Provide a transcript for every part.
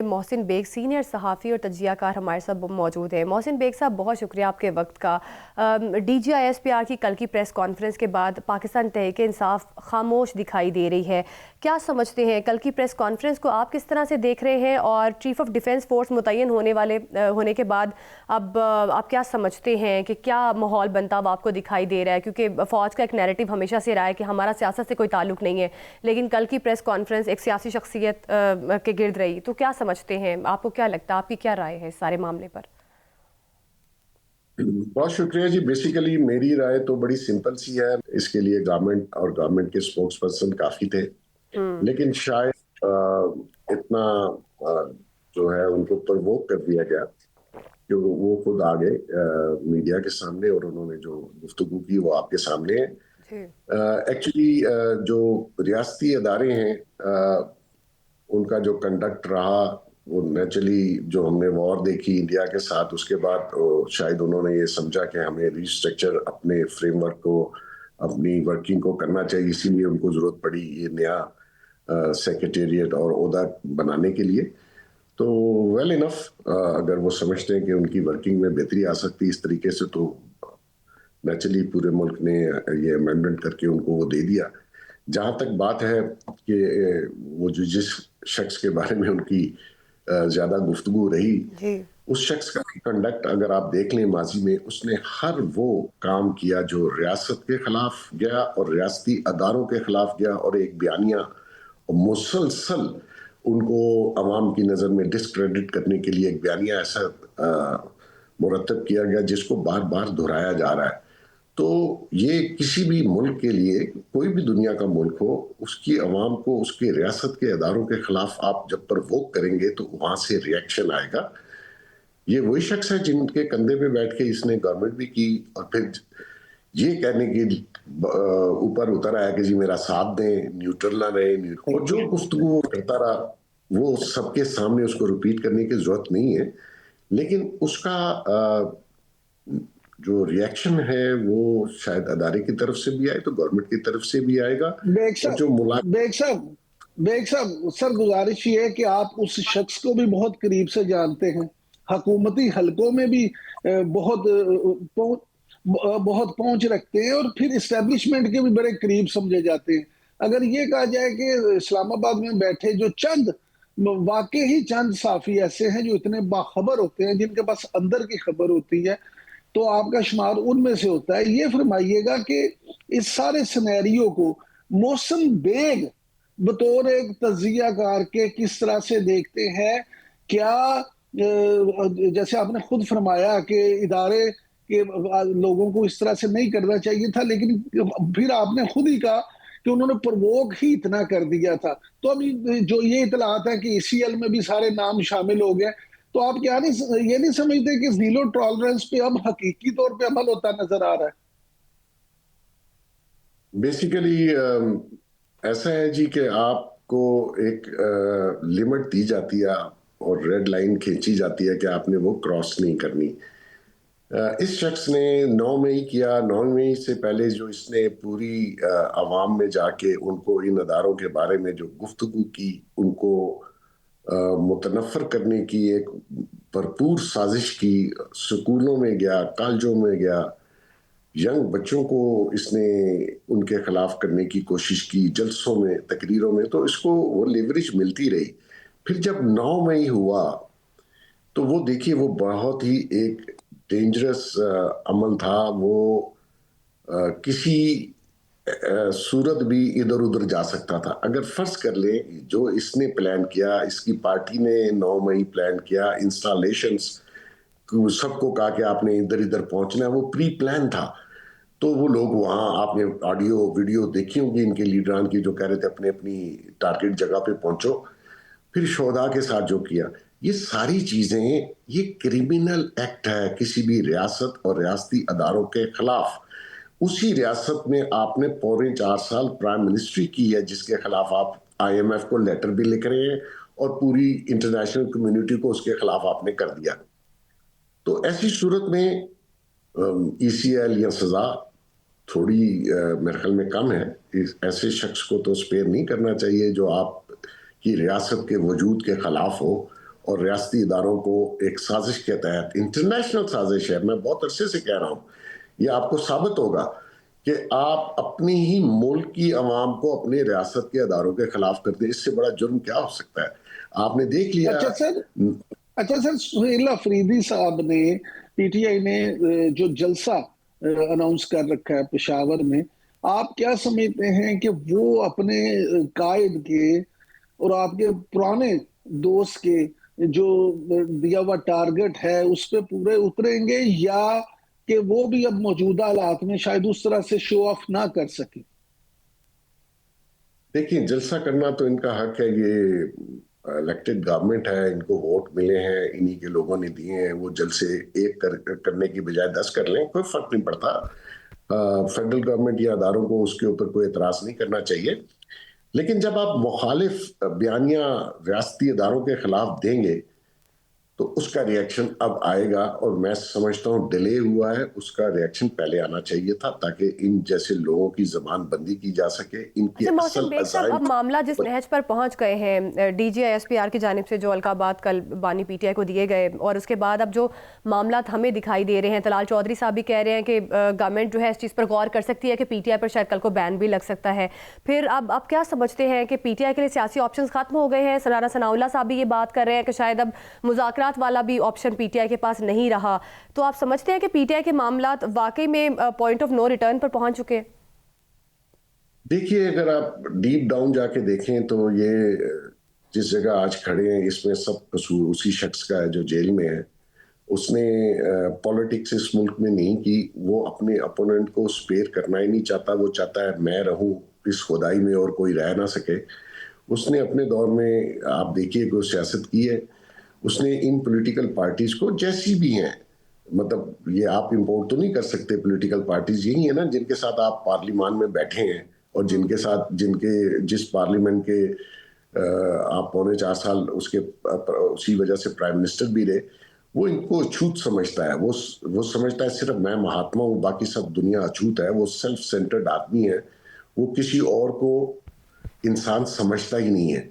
محسن bag senior صحافی اور تجزیہ کار ہمارے ساتھ موجود ہیں۔ محسن بیگ صاحب، بہت شکریہ آپ کے وقت کا۔ D G I S P R کی کل کی پریس کانفرنس کے بعد پاکستان تحریک انصاف خاموش دکھائی دے رہی ہے، کیا سمجھتے ہیں کل کی پریس کانفرنس کو آپ کس طرح سے دیکھ رہے ہیں؟ اور چیف آف ڈیفنس فورس متعین ہونے کے بعد اب آپ کیا سمجھتے ہیں کہ کیا ماحول بنتا ہوا آپ کو دکھائی دے رہا ہے؟ کیونکہ فوج کا ایک نیریٹو ہمیشہ سے رہا ہے کہ ہمارا سیاست سے کوئی تعلق نہیں ہے، لیکن کل کی پریس کانفرنس ایک سیاسی شخصیت کے گرد رہی، تو کیا سمجھتے ہیں؟ آپ کو کیا لگتا ہے، آپ کی کیا رائے ہے اس سارے معاملے پر؟ بہت شکریہ جی۔ بیسیکلی میری رائے تو بڑی سمپل سی ہے، اس کے لیے گورنمنٹ اور گورنمنٹ کے سپوکس پرسن کافی تھے، لیکن شاید اتنا جو ہے ان کو پرووک کر دیا گیا کہ وہ خود آ گئے میڈیا کے سامنے، اور انہوں نے جو گفتگو کی وہ آپ کے سامنے ہے۔ ایکچولی جو ریاستی ادارے ہیں ان کا جو کنڈکٹ رہا، وہ نیچرلی جو ہم نے وار دیکھی انڈیا کے ساتھ، اس کے بعد شاید انہوں نے یہ سمجھا کہ ہمیں ری اسٹرکچر اپنے فریم ورک کو، اپنی ورکنگ کو کرنا چاہیے، اسی لیے ان کو ضرورت پڑی یہ نیا سیکریٹریٹ اور عہدہ بنانے کے لیے۔ تو ویل انف، اگر وہ سمجھتے ہیں کہ ان کی ورکنگ میں بہتری آ سکتی اس طریقے سے، تو نیچرلی پورے ملک نے یہ امینڈمنٹ کر کے ان کو وہ دے دیا۔ جہاں تک بات ہے کہ وہ جو جس شخص کے بارے میں ان کی زیادہ گفتگو رہی، اس شخص کا کنڈکٹ اگر آپ دیکھ لیں ماضی میں، اس نے ہر وہ کام کیا جو ریاست کے خلاف گیا اور ریاستی اداروں کے خلاف گیا، اور ایک بیانیہ مسلسل ان کو عوام کی نظر میں ڈسکریڈٹ کرنے کے لیے ایک بیانیہ ایسا مرتب کیا گیا جس کو بار بار دہرایا جا رہا ہے۔ تو یہ کسی بھی ملک کے لیے، کوئی بھی دنیا کا ملک ہو، اس کی عوام کو اس کی ریاست کے اداروں کے خلاف آپ جب پرووک کریں گے تو وہاں سے ری ایکشن آئے گا۔ یہ وہی شخص ہے جن کے کندھے پہ بیٹھ کے اس نے گورنمنٹ بھی کی، اور پھر یہ کہنے کے اوپر اتر آیا کہ جی میرا ساتھ دیں، نیوٹرل نہ رہے، اور جو گفتگو وہ کرتا رہا وہ سب کے سامنے اس کو ریپیٹ کرنے کی ضرورت نہیں ہے، لیکن اس کا جو ری ایکشن ہے وہ شاید ادارے کی طرف سے بھی آئے تو گورنمنٹ کی طرف سے بھی آئے گا۔ بیگ صاحب سر، گزارش یہ ہے کہ آپ اس شخص کو بھی بہت قریب سے جانتے ہیں، حکومتی حلقوں میں بھی بہت پہنچ رکھتے ہیں، اور پھر اسٹیبلشمنٹ کے بھی بڑے قریب سمجھے جاتے ہیں۔ اگر یہ کہا جائے کہ اسلام آباد میں بیٹھے جو واقعی چند صحافی ایسے ہیں جو اتنے باخبر ہوتے ہیں، جن کے پاس اندر کی خبر ہوتی ہے، تو آپ کا شمار ان میں سے ہوتا ہے۔ یہ فرمائیے گا کہ اس سارے سینیریو کو محسن بیگ بطور ایک تجزیہ کار کے کس طرح سے دیکھتے ہیں؟ کیا جیسے آپ نے خود فرمایا کہ ادارے کے لوگوں کو اس طرح سے نہیں کرنا چاہیے تھا، لیکن پھر آپ نے خود ہی کہا کہ انہوں نے پرووک ہی اتنا کر دیا تھا، تو ابھی جو یہ اطلاعات ہے کہ ای سی ایل میں بھی سارے نام شامل ہو گئے، تو آپ کیا یہ نہیں سمجھتے کہ زیرو ٹالرنس پہ اب حقیقی طور پہ عمل ہوتا نظر آ رہا ہے؟ بیسیکلی ایسا ہے جی کہ آپ کو ایک لمٹ دی جاتی ہے اور ریڈ لائن کھینچی جاتی ہے کہ آپ نے وہ کراس نہیں کرنی۔ اس شخص نے 9 مئی کیا، 9 مئی سے پہلے جو اس نے پوری عوام میں جا کے ان کو ان اداروں کے بارے میں جو گفتگو کی، ان کو متنفر کرنے کی ایک بھرپور سازش کی، سکولوں میں گیا، کالجوں میں گیا، ینگ بچوں کو اس نے ان کے خلاف کرنے کی کوشش کی، جلسوں میں، تقریروں میں، تو اس کو وہ لیوریج ملتی رہی۔ پھر جب 9 مئی ہوا تو وہ دیکھیے وہ بہت ہی ایک ڈینجرس عمل تھا، وہ کسی صورت بھی ادھر ادھر جا سکتا تھا۔ اگر فرض کر لیں جو اس نے پلان کیا، اس کی پارٹی نے 9 مئی پلان کیا، انسٹالیشنز سب کو کہا کہ آپ نے ادھر ادھر پہنچنا ہے، وہ پری پلان تھا، تو وہ لوگ وہاں، آپ نے آڈیو ویڈیو دیکھی ہوگی ان کے لیڈران کی جو کہہ رہے تھے اپنے اپنی ٹارگٹ جگہ پہ پہنچو، پھر شہداء کے ساتھ جو کیا، یہ ساری چیزیں یہ کرمینل ایکٹ ہے کسی بھی ریاست اور ریاستی اداروں کے خلاف۔ اسی ریاست میں آپ نے پورے 4 سال پرائم منسٹری کی ہے، جس کے خلاف آپ آئی ایم ایف کو لیٹر بھی لکھ رہے ہیں اور پوری انٹرنیشنل کمیونٹی کو اس کے خلاف آپ نے کر دیا۔ تو ایسی صورت میں ای سی ایل یا سزا تھوڑی میرے خیال میں کم ہے۔ ایسے شخص کو تو سپیئر نہیں کرنا چاہیے جو آپ کی ریاست کے وجود کے خلاف ہو اور ریاستی اداروں کو ایک سازش کے تحت، انٹرنیشنل سازش ہے، میں بہت عرصے سے کہہ رہا ہوں، یہ آپ کو ثابت ہوگا کہ آپ اپنی ہی ملک کی عوام کو اپنے ریاست کے اداروں کے خلاف کر دیں، اس سے بڑا جرم کیا ہو سکتا ہے؟ آپ نے دیکھ لیا۔ اچھا سر، سہیل افریدی صاحب نے، پی ٹی آئی نے جو جلسہ اناؤنس کر رکھا ہے پشاور میں، آپ کیا سمجھتے ہیں کہ وہ اپنے قائد کے اور آپ کے پرانے دوست کے جو دیا ہوا ٹارگٹ ہے اس پہ پورے اتریں گے، یا کہ وہ بھی اب موجودہ حالات میں شاید اس طرح سے شو آف نہ کر سکیں؟ دیکھیں، جلسہ کرنا تو ان کا حق ہے، یہ الیکٹڈ گورنمنٹ ہے، ان کو ووٹ ملے ہیں، انہی کے لوگوں نے دیے ہیں، وہ جلسے ایک کرنے کی بجائے 10 کر لیں، کوئی فرق نہیں پڑتا۔ فیڈرل گورنمنٹ یا اداروں کو اس کے اوپر کوئی اعتراض نہیں کرنا چاہیے، لیکن جب آپ مخالف بیانیہ ریاستی اداروں کے خلاف دیں گے تو اس کا ریاکشن اب آئے گا، اور میں سمجھتا ہوں ڈیلے ہوا ہے، اس کا ریاکشن پہلے آنا چاہیے تھا تاکہ ان جیسے لوگوں کی زبان بندی کی جا سکے، ان کی محسن اصل بیگ صاحب، عزائم۔ اب معاملہ جس نہج پر پہنچ گئے ہیں، D G I S P R کی جانب سے جو القابات کل بانی پی ٹی آئی کو دیے گئے، اور اس کے بعد اب جو معاملات ہمیں دکھائی دے رہے ہیں، طلال چودھری صاحب بھی کہہ رہے ہیں کہ گورنمنٹ جو ہے اس چیز پر غور کر سکتی ہے کہ پی ٹی آئی پر شاید کل کو بین بھی لگ سکتا ہے، پھر اب آپ کیا سمجھتے ہیں کہ پی ٹی آئی کے لیے سیاسی آپشنز ختم ہو گئے ہیں؟ رانا ثناء اللہ صاحب بھی یہ بات کر رہے ہیں کہ شاید اب مذاکرات والا بھی آپشن پی ٹی آئی کے پاس نہیں رہا، تو آپ سمجھتے ہیں کہ پی ٹی آئی کے معاملات واقعی میں پوائنٹ آف نو ریٹرن پر پہنچ چکے ہیں؟ دیکھیے، اگر آپ ڈیپ ڈاؤن جا کے دیکھیں تو یہ جس جگہ آج کھڑے ہیں اس میں سب قصور اسی شخص کا ہے جو جیل میں ہے۔ اس نے پولیٹکس اس ملک میں نہیں کی، وہ اپنے اپوننٹ کو سپیر کرنا ہی نہیں چاہتا، وہ چاہتا ہے میں رہوں اس خدائی میں اور کوئی رہ نہ سکے۔ اس نے اپنے دور میں، آپ دیکھیے، کوئی سیاست کی ہے، اس نے ان پولیٹیکل پارٹیز کو جیسی بھی ہیں، مطلب یہ آپ امپورٹ تو نہیں کر سکتے، پولیٹیکل پارٹیز یہی ہیں نا جن کے ساتھ آپ پارلیمان میں بیٹھے ہیں، اور جن کے ساتھ جس پارلیمنٹ کے آپ 3.25 سال اسی وجہ سے پرائم منسٹر بھی رہے، وہ ان کو اچھوت سمجھتا ہے، وہ سمجھتا ہے صرف میں مہاتما ہوں، باقی سب دنیا اچھوت ہے، وہ سیلف سینٹرڈ آدمی ہے، وہ کسی اور کو انسان سمجھتا ہی نہیں ہے۔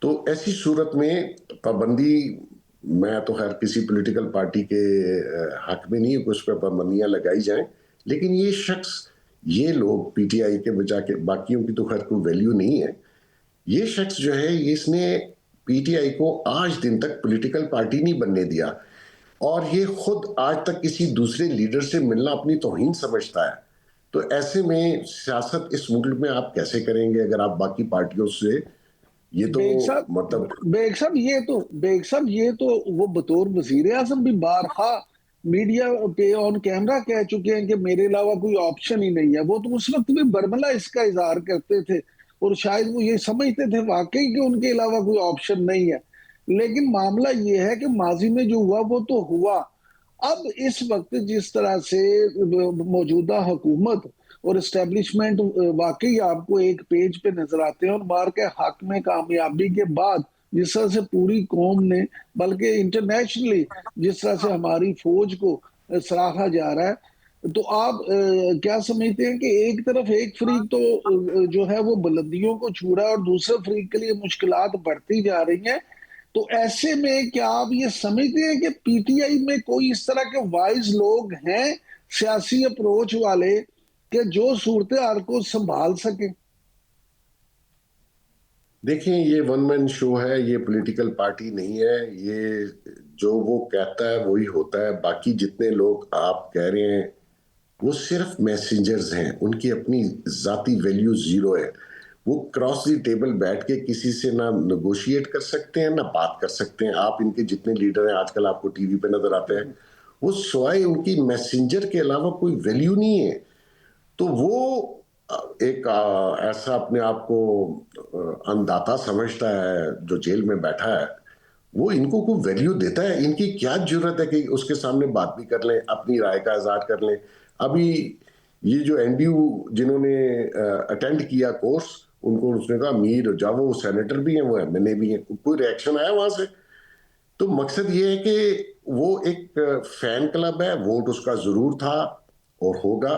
تو ایسی صورت میں پابندی، میں تو خیر کسی پولیٹیکل پارٹی کے حق میں نہیں ہے کہ اس پہ پابندیاں لگائی جائیں، لیکن یہ شخص، یہ لوگ پی ٹی آئی کے بجا کے، باقیوں کی تو خیر کوئی ویلیو نہیں ہے، یہ شخص جو ہے اس نے پی ٹی آئی کو آج دن تک پولیٹیکل پارٹی نہیں بننے دیا، اور یہ خود آج تک کسی دوسرے لیڈر سے ملنا اپنی توہین سمجھتا ہے۔ تو ایسے میں سیاست اس ملک میں آپ کیسے کریں گے اگر آپ باقی پارٹیوں سے، یہ تو مطلب۔ بیگ صاحب یہ تو وہ بطور وزیر اعظم بھی بارہا میڈیا پہ آن کیمرہ کہہ چکے ہیں کہ میرے علاوہ کوئی آپشن ہی نہیں ہے۔ وہ تو اس وقت بھی برملا اس کا اظہار کرتے تھے، اور شاید وہ یہ سمجھتے تھے واقعی کہ ان کے علاوہ کوئی آپشن نہیں ہے، لیکن معاملہ یہ ہے کہ ماضی میں جو ہوا وہ تو ہوا۔ اب اس وقت جس طرح سے موجودہ حکومت اور اسٹیبلشمنٹ واقعی آپ کو ایک پیج پہ نظر آتے ہیں، اور مار کے حق میں کامیابی کے بعد جس طرح سے پوری قوم نے، بلکہ انٹرنیشنلی جس طرح سے ہماری فوج کو سراہا جا رہا ہے، تو آپ کیا سمجھتے ہیں کہ ایک طرف ایک فریق تو جو ہے وہ بلندیوں کو چھو رہا ہے، اور دوسرے فریق کے لیے مشکلات بڑھتی جا رہی ہیں، تو ایسے میں کیا آپ یہ سمجھتے ہیں کہ پی ٹی آئی میں کوئی اس طرح کے وائز لوگ ہیں، سیاسی اپروچ والے، کہ جو صورتحال کو سنبھال سکیں؟ دیکھیں، یہ ون مین شو ہے، یہ پولیٹیکل پارٹی نہیں ہے، یہ جو وہ کہتا ہے وہی ہوتا ہے۔ باقی جتنے لوگ آپ کہہ رہے ہیں وہ صرف میسنجرز ہیں، ان کی اپنی ذاتی ویلیو زیرو ہے، وہ کراس دی ٹیبل بیٹھ کے کسی سے نہ نیگوشیٹ کر سکتے ہیں نہ بات کر سکتے ہیں۔ آپ ان کے جتنے لیڈر ہیں آج کل آپ کو ٹی وی پہ نظر آتے ہیں، وہ سوائے ان کی میسنجر کے علاوہ کوئی ویلیو نہیں ہے۔ تو وہ ایک ایسا اپنے آپ کو انداتا سمجھتا ہے جو جیل میں بیٹھا ہے، وہ ان کو کوئی ویلیو دیتا ہے؟ ان کی کیا ضرورت ہے کہ اس کے سامنے بات بھی کر لیں، اپنی رائے کا اظہار کر لیں؟ ابھی یہ جو این ڈی یو جنہوں نے اٹینڈ کیا کورس، ان کو اس نے کہا میر جاؤ، وہ سینیٹر بھی ہیں، وہ ایم این اے بھی ہیں، کوئی ریاکشن آیا وہاں سے؟ تو مقصد یہ ہے کہ وہ ایک فین کلب ہے، ووٹ اس کا ضرور تھا اور ہوگا،